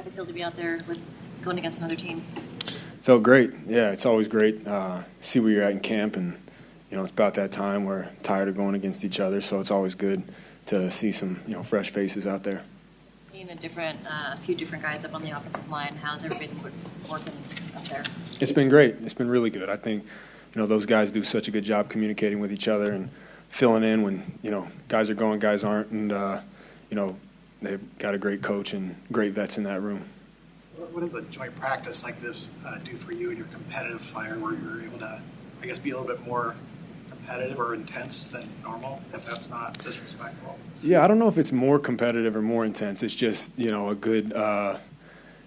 How'd it feel to be out there with going against another team? Felt great. Yeah, it's always great. See where you're at in camp, and it's about that time. We're tired of going against each other, so it's always good to see some fresh faces out there. Seeing a few different guys up on the offensive line, how's everything working up there? It's been great. It's been really good. I think those guys do such a good job communicating with each other and filling in when guys are going, guys aren't, and they've got a great coach and great vets in that room. What does a joint practice like this do for you and your competitive fire, where you're able to, I guess, be a little bit more competitive or intense than normal, if that's not disrespectful? Yeah, I don't know if it's more competitive or more intense. It's just a good.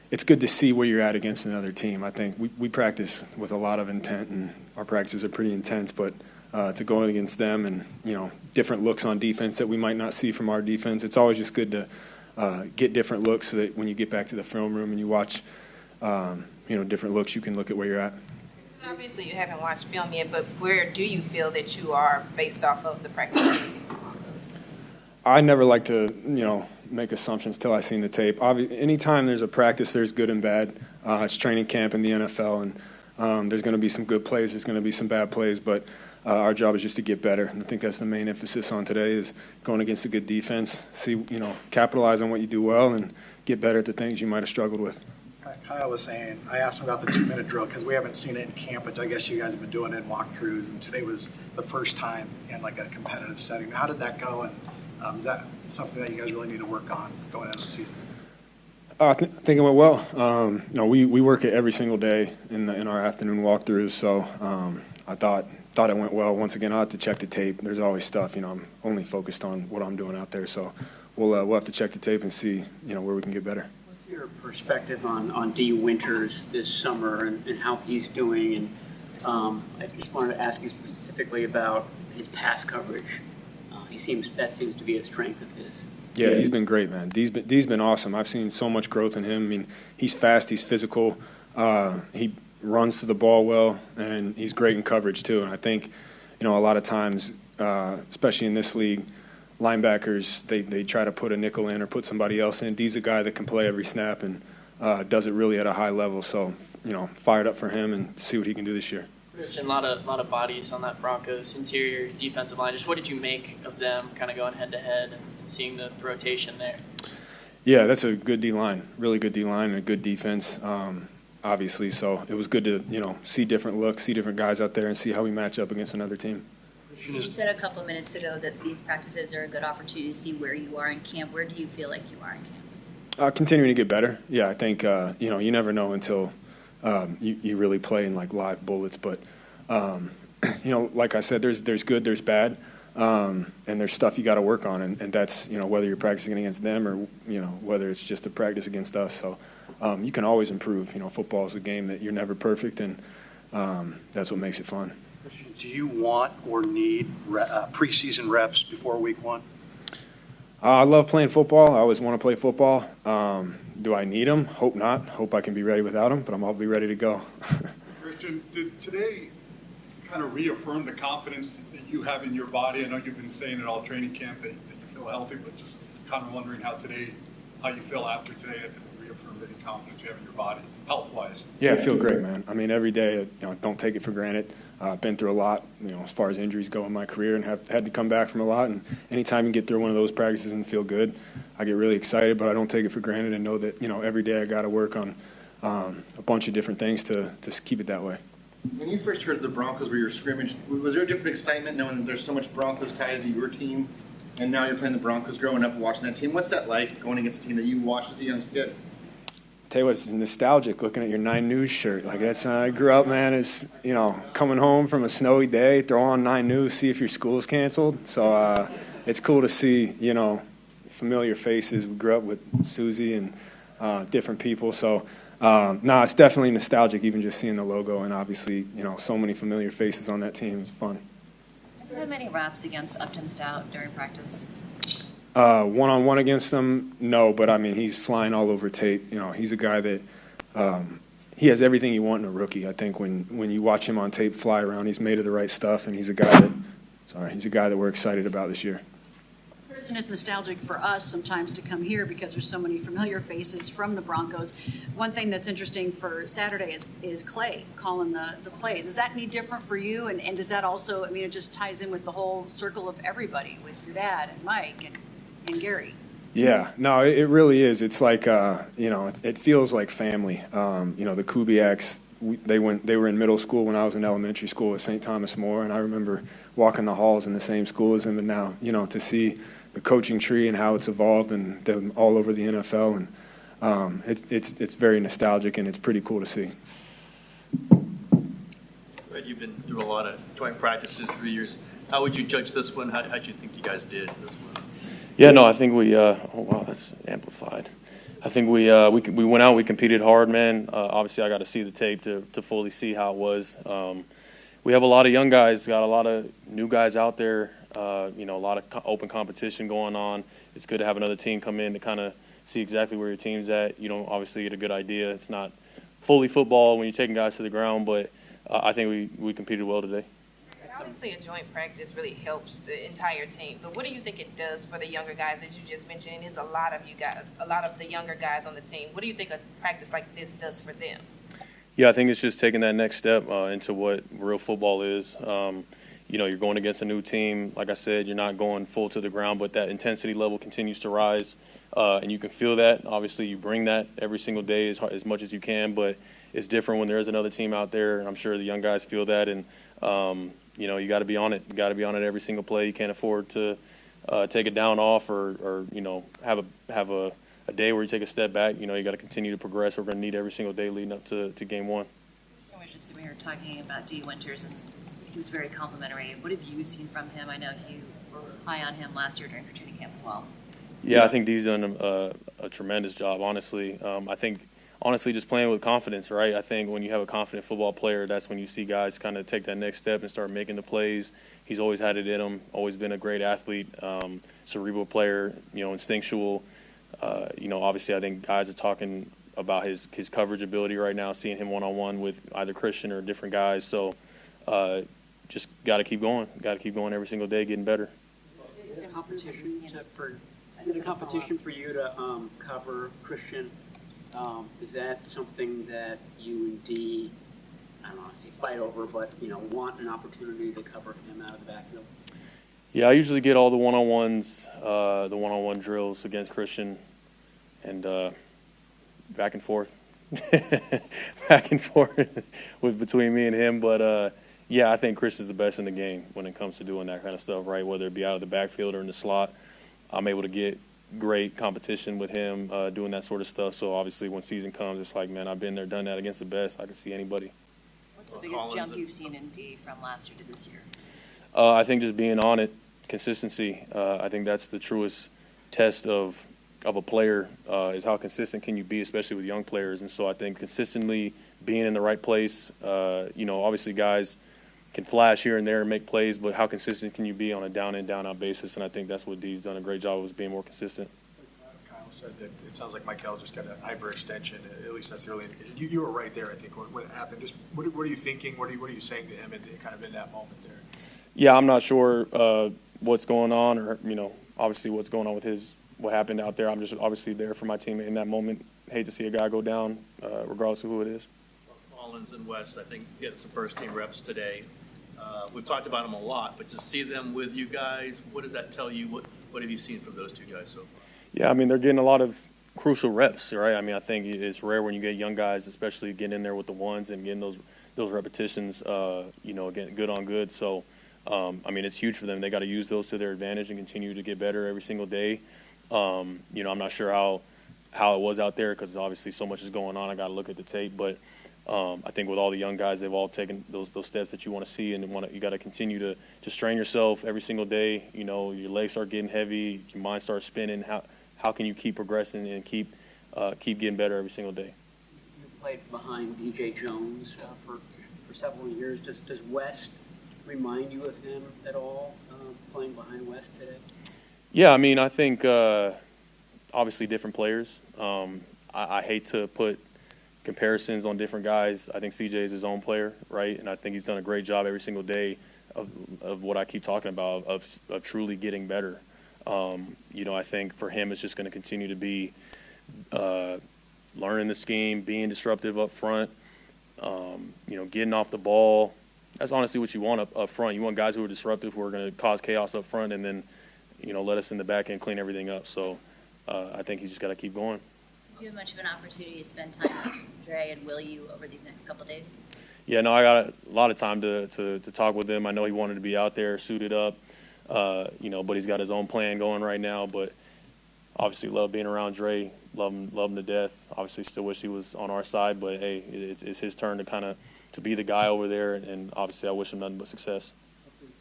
It's good to see where you're at against another team. I think we practice with a lot of intent, and our practices are pretty intense. But to go against them and different looks on defense that we might not see from our defense, it's always just good to get different looks so that when you get back to the film room and you watch different looks, you can look at where you're at. Obviously, you haven't watched film yet, but where do you feel that you are based off of the practice tape? I never like to, make assumptions till I've seen the tape. Anytime there's a practice, there's good and bad. It's training camp in the NFL, and there's going to be some good plays, there's going to be some bad plays, but our job is just to get better. And I think that's the main emphasis on today is going against a good defense, capitalize on what you do well and get better at the things you might have struggled with. Kyle was saying, I asked him about the 2-minute drill because we haven't seen it in camp, but I guess you guys have been doing it in walkthroughs, and today was the first time in like a competitive setting. How did that go, and is that something that you guys really need to work on going into the season? I think it went well. We work it every single day in our afternoon walkthroughs, so I thought it went well. Once again, I'll have to check the tape. There's always stuff. I'm only focused on what I'm doing out there, so we'll have to check the tape and see where we can get better. What's your perspective on D. Winters this summer and how he's doing? And I just wanted to ask you specifically about his pass coverage. That seems to be a strength of his. Yeah, he's been great, man. D's been awesome. I've seen so much growth in him. I mean, he's fast, he's physical, he runs to the ball well, and he's great in coverage too. And I think, a lot of times, especially in this league, linebackers, they try to put a nickel in or put somebody else in. D's a guy that can play every snap and does it really at a high level. So, fired up for him and see what he can do this year. Christian, a lot of bodies on that Broncos interior defensive line. Just what did you make of them kind of going head-to-head and seeing the rotation there? Yeah, that's a good D-line, really good D-line and a good defense, obviously. So it was good to, see different looks, see different guys out there and see how we match up against another team. You said a couple of minutes ago that these practices are a good opportunity to see where you are in camp. Where do you feel like you are in camp? Continuing to get better. Yeah, I think, you never know until you really play in like live bullets. But, like I said, there's good, there's bad, and there's stuff you got to work on. And that's, whether you're practicing against them or, whether it's just a practice against us. So you can always improve. Football is a game that you're never perfect, and that's what makes it fun. Do you want or need preseason reps before week one? I love playing football. I always want to play football. Do I need them? Hope not. Hope I can be ready without them, but I'll be ready to go. Christian, did today kind of reaffirm the confidence that you have in your body? I know you've been saying it all training camp that you feel healthy, but just kind of wondering how you feel after today, if it reaffirmed any confidence you have in your body, health-wise. Yeah, I feel great, man. I mean, every day, don't take it for granted. I've been through a lot, as far as injuries go in my career, and have had to come back from a lot. And anytime you get through one of those practices and feel good, I get really excited. But I don't take it for granted and know that every day I got to work on a bunch of different things to keep it that way. When you first heard the Broncos were your scrimmage, was there a different excitement knowing that there's so much Broncos ties to your team, and now you're playing the Broncos, growing up and watching that team? What's that like, going against a team that you watched as a young kid? Tell you what, it's nostalgic looking at your 9 News shirt. Like, that's how I grew up, man, is, coming home from a snowy day, throw on 9 News, see if your school's canceled. So it's cool to see, familiar faces. We grew up with Susie and different people. So, it's definitely nostalgic, even just seeing the logo. And obviously, so many familiar faces on that team. It's fun. Have you had many raps against Upton Stout during practice? One-on-one against them, no, but I mean, he's flying all over tape. He's a guy that he has everything you want in a rookie. I think when you watch him on tape fly around, he's made of the right stuff, and he's a guy that we're excited about this year. Christian is nostalgic for us sometimes to come here because there's so many familiar faces from the Broncos. One thing that's interesting for Saturday is Clay calling the plays. Is that any different for you? And does that also, I mean, it just ties in with the whole circle of everybody, with your dad and Mike and Gary. Yeah, no, it really is. It's like, it feels like family. The Kubiaks, they were in middle school when I was in elementary school at St. Thomas More, and I remember walking the halls in the same school as them. And now, to see the coaching tree and how it's evolved and them all over the NFL, and it's very nostalgic and it's pretty cool to see. Right, you've been through a lot of joint practices 3 years. How would you judge this one? How do you think you guys did this one? Yeah, no, I think we. Oh wow, that's amplified. I think we went out. We competed hard, man. Obviously, I got to see the tape to fully see how it was. We have a lot of young guys. Got a lot of new guys out there. A lot of open competition going on. It's good to have another team come in to kind of see exactly where your team's at. You don't obviously get a good idea. It's not fully football when you're taking guys to the ground, but I think we competed well today. Obviously, a joint practice really helps the entire team. But what do you think it does for the younger guys? As you just mentioned, it is a lot of you guys, a lot of the younger guys on the team. What do you think a practice like this does for them? Yeah, I think it's just taking that next step into what real football is. You're going against a new team. Like I said, you're not going full to the ground, but that intensity level continues to rise, and you can feel that. Obviously, you bring that every single day as much as you can, but it's different when there's another team out there, and I'm sure the young guys feel that. And you got to be on it. You got to be on it every single play. You can't afford to take it down off or have a day where you take a step back. You got to continue to progress. We're going to need every single day leading up to game one. We were talking about D. Winters, and he was very complimentary. What have you seen from him? I know you were high on him last year during your training camp as well. Yeah, I think D's done a tremendous job, honestly. I think just playing with confidence, right? I think when you have a confident football player, that's when you see guys kind of take that next step and start making the plays. He's always had it in him, always been a great athlete, cerebral player, instinctual. Obviously I think guys are talking about his coverage ability right now, seeing him one-on-one with either Christian or different guys. So just got to keep going. Got to keep going every single day, getting better. Is it a competition for you to cover Christian? Is that something that you and D, I don't want to say fight over, but want an opportunity to cover him out of the backfield? Yeah, I usually get all the one-on-ones, the one-on-one drills against Christian, and back and forth, between me and him. But yeah, I think Christian's the best in the game when it comes to doing that kind of stuff, right? Whether it be out of the backfield or in the slot, I'm able to get great competition with him doing that sort of stuff. So obviously when season comes, it's like, man, I've been there, done that against the best. I can see anybody. What's the biggest jump you've seen in D from last year to this year? I think just being on it, consistency. I think that's the truest test of a player is how consistent can you be, especially with young players. And so I think consistently being in the right place, obviously guys can flash here and there and make plays, but how consistent can you be on a down-in, down-out basis? And I think that's what D's done a great job of, is being more consistent. Kyle said that it sounds like Michael just got a hyperextension. At least that's the early indication. You were right there, I think, when it happened. Just what are you thinking? What are you saying to him kind of in that moment there? Yeah, I'm not sure what's going on, or obviously what's going on with what happened out there. I'm just obviously there for my teammate in that moment. Hate to see a guy go down, regardless of who it is. Collins and West, I think, getting some first-team reps today. We've talked about them a lot, but to see them with you guys, what does that tell you? What have you seen from those two guys so far? Yeah, I mean, they're getting a lot of crucial reps, right? I mean, I think it's rare when you get young guys, especially getting in there with the ones and getting those repetitions, getting good on good. So, I mean, it's huge for them. They got to use those to their advantage and continue to get better every single day. I'm not sure how it was out there because obviously so much is going on. I got to look at the tape, but I think with all the young guys, they've all taken those steps that you want to see, and you got to continue to strain yourself every single day. Your legs start getting heavy, your mind starts spinning. How can you keep progressing and keep getting better every single day? You played behind B.J. Jones for several years. Does West remind you of him at all, playing behind West today? Yeah, I mean, I think obviously different players. I hate to put comparisons on different guys. I think CJ is his own player, right? And I think he's done a great job every single day of what I keep talking about, of truly getting better. I think for him it's just going to continue to be learning the scheme, being disruptive up front, getting off the ball. That's honestly what you want up front. You want guys who are disruptive, who are going to cause chaos up front, and then, let us in the back end clean everything up. So I think he's just got to keep going. Do you have much of an opportunity to spend time with Dre and will you over these next couple of days? Yeah, no, I got a lot of time to talk with him. I know he wanted to be out there, suited up, but he's got his own plan going right now. But obviously love being around Dre, love him to death. Obviously still wish he was on our side, but hey, it's his turn to be the guy over there, and obviously I wish him nothing but success.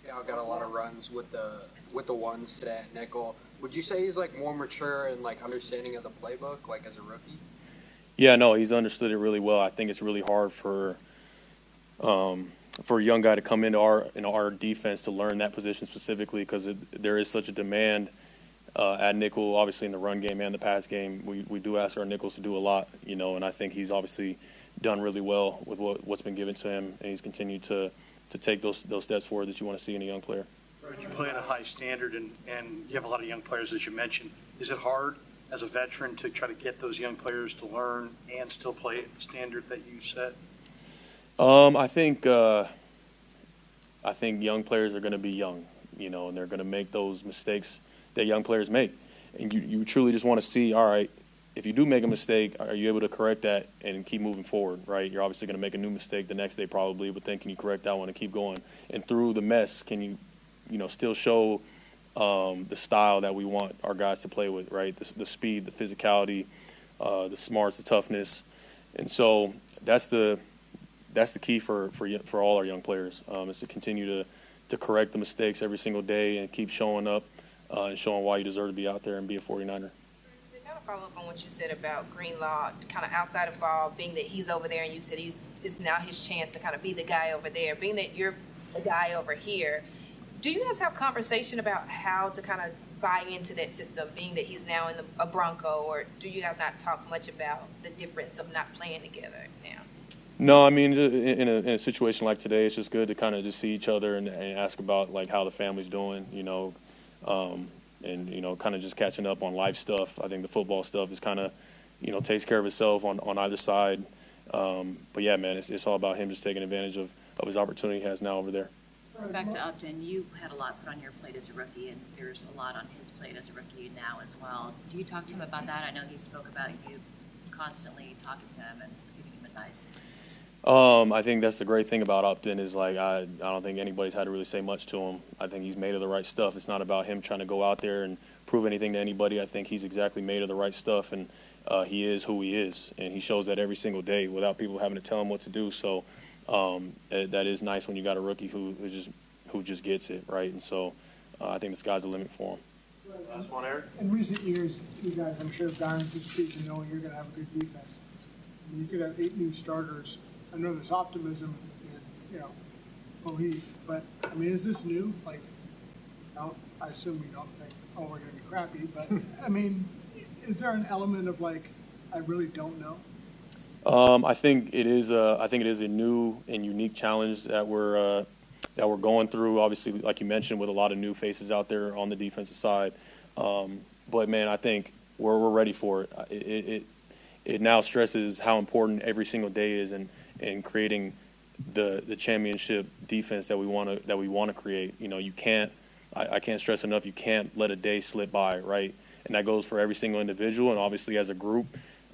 Stout got a lot of runs with the ones today at nickel. Would you say he's more mature and understanding of the playbook as a rookie? Yeah, no, he's understood it really well. I think it's really hard for a young guy to come into our defense to learn that position specifically because there is such a demand at nickel, obviously in the run game and the pass game. We do ask our nickels to do a lot, and I think he's obviously done really well with what's been given to him, and he's continued to take those steps forward that you want to see in a young player. You play at a high standard, and you have a lot of young players, as you mentioned. Is it hard as a veteran to try to get those young players to learn and still play at the standard that you set? I think young players are going to be young, and they're going to make those mistakes that young players make. And you truly just want to see, all right, if you do make a mistake, are you able to correct that and keep moving forward, right? You're obviously going to make a new mistake the next day probably, but then can you correct that one and keep going? And through the mess, can you still show the style that we want our guys to play with, right? The speed, the physicality, the smarts, the toughness. And so that's the key for all our young players, is to continue to correct the mistakes every single day and keep showing up and showing why you deserve to be out there and be a 49er. To kind of follow up on what you said about Greenlaw, kind of outside of ball, being that he's over there and you said it's now his chance to kind of be the guy over there, being that you're the guy over here, do you guys have conversation about how to kind of buy into that system, being that he's now in a Bronco, or do you guys not talk much about the difference of not playing together now? No, I mean, in a situation like today, it's just good to kind of just see each other and ask about how the family's doing, and kind of just catching up on life stuff. I think the football stuff is kind of, takes care of itself on either side. But yeah, man, it's all about him just taking advantage of his opportunity he has now over there. Back to Upton, you had a lot put on your plate as a rookie, and there's a lot on his plate as a rookie now as well. Do you talk to him about that? I know he spoke about you constantly talking to him and giving him advice. I think that's the great thing about Upton is I don't think anybody's had to really say much to him. I think he's made of the right stuff. It's not about him trying to go out there and prove anything to anybody. I think he's exactly made of the right stuff, and he is who he is, and he shows that every single day without people having to tell him what to do. So that is nice when you got a rookie who just gets it, right? And so I think the sky's the limit for him. Last one, Eric. In recent years, you guys, I'm sure, have gone into the season knowing you're going to have a good defense. I mean, you could have 8 new starters. I know there's optimism and, belief, but, I mean, is this new? I assume you don't think, we're going to be crappy, but, I mean, is there an element of, I really don't know? I think it is a new and unique challenge that we're going through. Obviously, like you mentioned, with a lot of new faces out there on the defensive side. But man, I think we're ready for it. It now stresses how important every single day is in creating the championship defense that we want to create. You can't. I can't stress enough. You can't let a day slip by, right? And that goes for every single individual, and obviously as a group.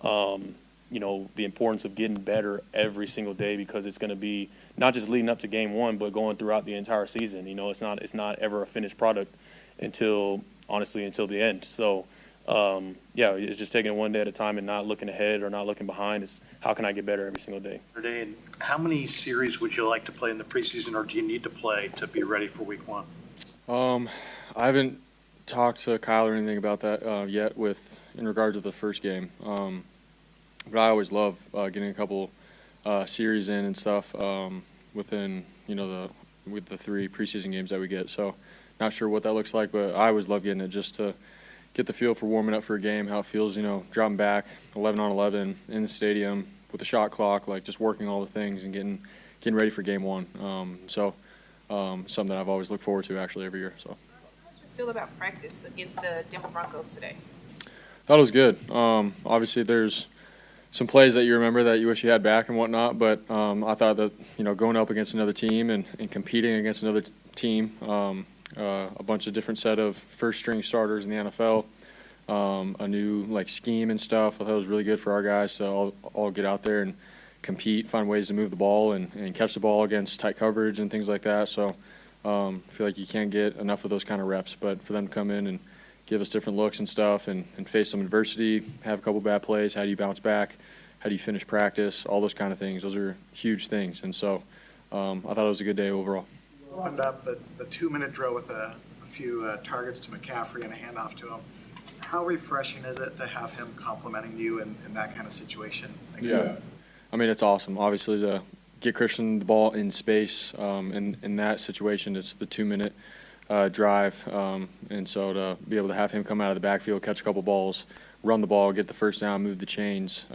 The importance of getting better every single day, because it's going to be not just leading up to game 1, but going throughout the entire season. It's not ever a finished product until the end. So, it's just taking it one day at a time and not looking ahead or not looking behind. It's how can I get better every single day. And how many series would you like to play in the preseason, or do you need to play to be ready for week 1? I haven't talked to Kyle or anything about that yet in regard to the first game. But I always love getting a couple series in and stuff within with the 3 preseason games that we get. So not sure what that looks like, but I always love getting it just to get the feel for warming up for a game, how it feels, dropping back 11 on 11 in the stadium with the shot clock, just working all the things and getting ready for game 1. Something that I've always looked forward to actually every year. So. feel about practice against the Denver Broncos today? Thought it was good. Obviously, there's some plays that you remember that you wish you had back and whatnot, but I thought that, going up against another team and competing against another team, a bunch of different set of first-string starters in the NFL, a new scheme and stuff. I thought it was really good for our guys to all get out there and compete, find ways to move the ball and catch the ball against tight coverage and things like that. So I feel like you can't get enough of those kind of reps, but for them to come in and give us different looks and stuff and face some adversity, have a couple bad plays, how do you bounce back, how do you finish practice, all those kind of things. Those are huge things. And so I thought it was a good day overall. Opened up the 2-minute drill with a few targets to McCaffrey and a handoff to him. How refreshing is it to have him complimenting you in that kind of situation? Yeah. I mean, it's awesome. Obviously, to get Christian the ball in space, in that situation, it's the 2-minute drive. And so to be able to have him come out of the backfield, catch a couple balls, run the ball, get the first down, move the chains.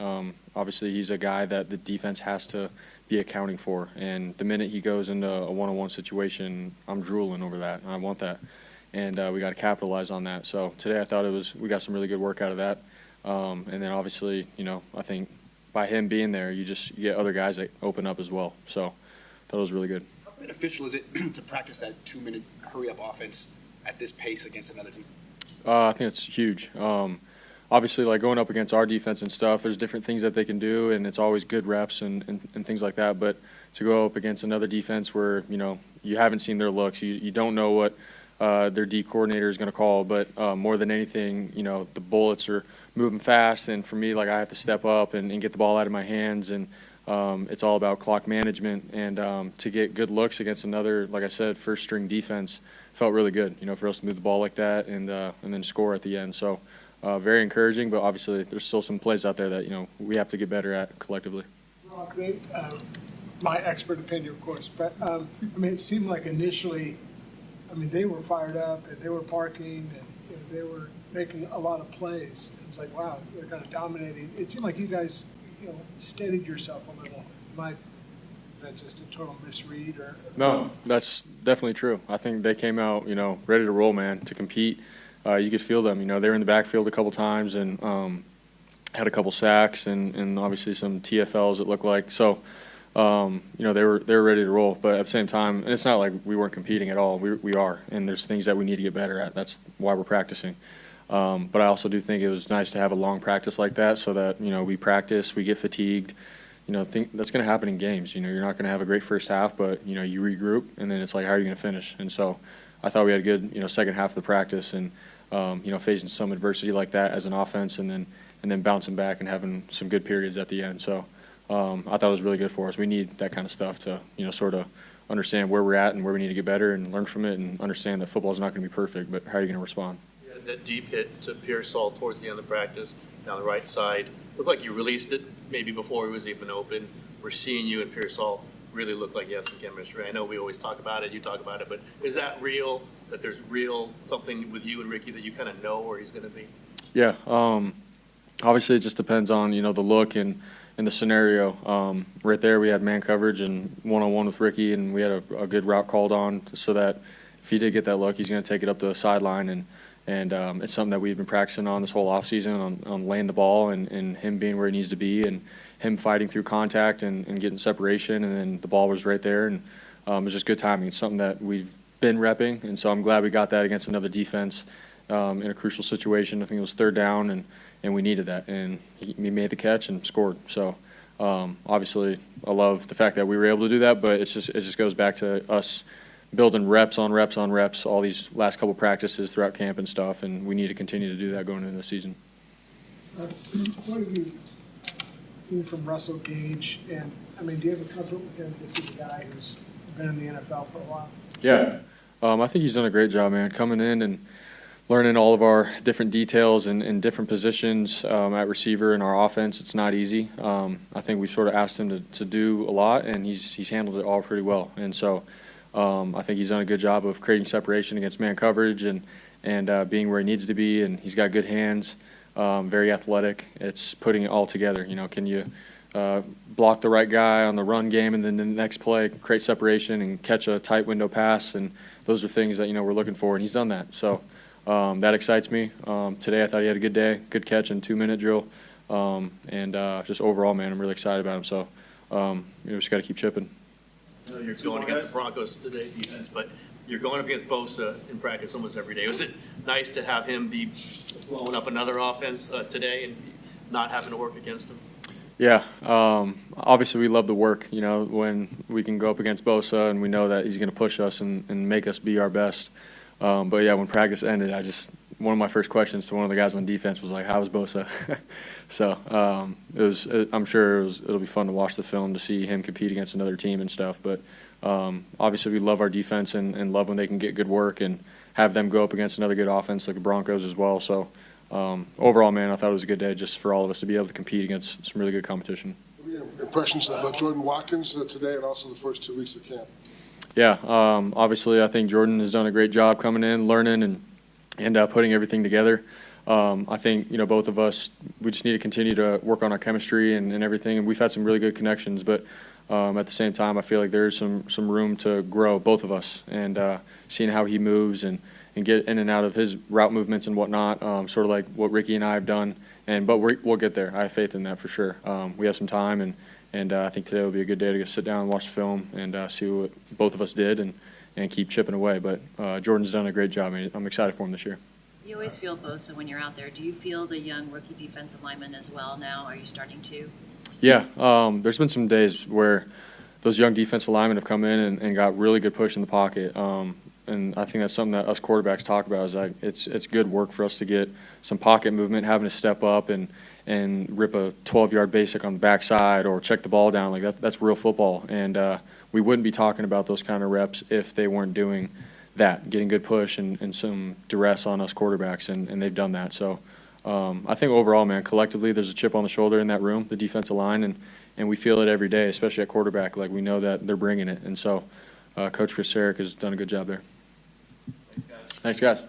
Obviously, he's a guy that the defense has to be accounting for. And the minute he goes into a one-on-one situation, I'm drooling over that. I want that. And we got to capitalize on that. So today I thought we got some really good work out of that. And then obviously, I think by him being there, you get other guys that open up as well. So that was really good. How beneficial is it to practice that 2-minute hurry-up offense at this pace against another team? I think it's huge. Obviously, going up against our defense and stuff, there's different things that they can do, and it's always good reps and things like that. But to go up against another defense where, you haven't seen their looks, you don't know what their D coordinator is going to call, but more than anything, the bullets are moving fast, and for me, I have to step up and get the ball out of my hands, and it's all about clock management, and to get good looks against another, like I said, first-string defense felt really good, for us to move the ball like that and then score at the end. So very encouraging, but obviously there's still some plays out there that, we have to get better at collectively. Brock, my expert opinion, of course, but it seemed like initially, they were fired up and they were barking and they were making a lot of plays. It was like, wow, they're kind of dominating. It seemed like you guys, steadied yourself a little. Is that just a total misread or? No, that's definitely true. I think they came out, ready to roll, man, to compete. You could feel them. They were in the backfield a couple times and had a couple sacks and obviously some TFLs it looked like. So, they were ready to roll. But at the same time, and it's not like we weren't competing at all. We are, and there's things that we need to get better at. That's why we're practicing. But I also do think it was nice to have a long practice like that so that, we practice, we get fatigued. Think that's going to happen in games. You're not going to have a great first half, but, you regroup, and then it's like, how are you going to finish? And so I thought we had a good, second half of the practice and, facing some adversity like that as an offense and then bouncing back and having some good periods at the end. So I thought it was really good for us. We need that kind of stuff to, sort of understand where we're at and where we need to get better and learn from it and understand that football is not going to be perfect, but how are you going to respond? Yeah, that deep hit to Pearsall towards the end of the practice down the right side. Looked like you released it maybe before it was even open. We're seeing you and Pearsall really look like you have some chemistry. I know we always talk about it, you talk about it, but is that real, that there's real something with you and Ricky that you kind of know where he's going to be? Yeah. Obviously, it just depends on, the look and the scenario. Right there, we had man coverage and one-on-one with Ricky, and we had a good route called on so that if he did get that look, he's going to take it up the sideline. And it's something that we've been practicing on this whole offseason on laying the ball and him being where he needs to be and him fighting through contact and getting separation. And then the ball was right there. And it was just good timing. It's something that we've been repping. And so I'm glad we got that against another defense in a crucial situation. I think it was third down, and we needed that. And he made the catch and scored. So obviously I love the fact that we were able to do that, but it just goes back to us building reps on reps on reps all these last couple practices throughout camp and stuff, and we need to continue to do that going into the season. What have you seen from Russell Gage? And, do you have a comfort with him because he's a guy who's been in the NFL for a while? Yeah. I think he's done a great job, man, coming in and learning all of our different details and different positions at receiver in our offense. It's not easy. I think we sort of asked him to do a lot, and he's handled it all pretty well. And so I think he's done a good job of creating separation against man coverage and being where he needs to be, and he's got good hands, very athletic. It's putting it all together. Can you block the right guy on the run game, and then the next play create separation and catch a tight window pass. And those are things that we're looking for, and he's done that. So that excites me. Today I thought he had a good day, good catch in 2-minute drill, and just overall, man, I'm really excited about him. So just got to keep chipping. I know you're going against the Broncos today defense, but you're going up against Bosa in practice almost every day. Was it nice to have him be blowing up another offense today and not having to work against him? Yeah, obviously we love the work, when we can go up against Bosa and we know that he's going to push us and make us be our best. But yeah, when practice ended, one of my first questions to one of the guys on defense was like, "How was Bosa?" So I'm sure it'll be fun to watch the film to see him compete against another team and stuff. But obviously we love our defense and love when they can get good work and have them go up against another good offense like the Broncos as well. So overall, man, I thought it was a good day just for all of us to be able to compete against some really good competition. Impressions of Jordan Watkins today and also the first 2 weeks of camp? Yeah, obviously I think Jordan has done a great job coming in, learning, and putting everything together. I think, both of us, we just need to continue to work on our chemistry and everything, and we've had some really good connections, but at the same time, I feel like there's some room to grow, both of us, and seeing how he moves and get in and out of his route movements and whatnot, sort of like what Ricky and I have done, but we'll get there. I have faith in that for sure. We have some time, and I think today will be a good day to sit down and watch the film and see what both of us did and keep chipping away. But Jordan's done a great job. I'm excited for him this year. You always feel Bosa when you're out there. Do you feel the young rookie defensive lineman as well now? Are you starting to? Yeah, there's been some days where those young defensive linemen have come in and got really good push in the pocket. And I think that's something that us quarterbacks talk about is like it's good work for us to get some pocket movement, having to step up and rip a 12-yard basic on the backside or check the ball down. Like that's real football. And we wouldn't be talking about those kind of reps if they weren't doing that, getting good push and some duress on us quarterbacks, and they've done that. So I think overall, man, collectively there's a chip on the shoulder in that room, the defensive line, and we feel it every day, especially at quarterback. Like we know that they're bringing it. And so Coach Chris Sarek has done a good job there. Thanks, guys.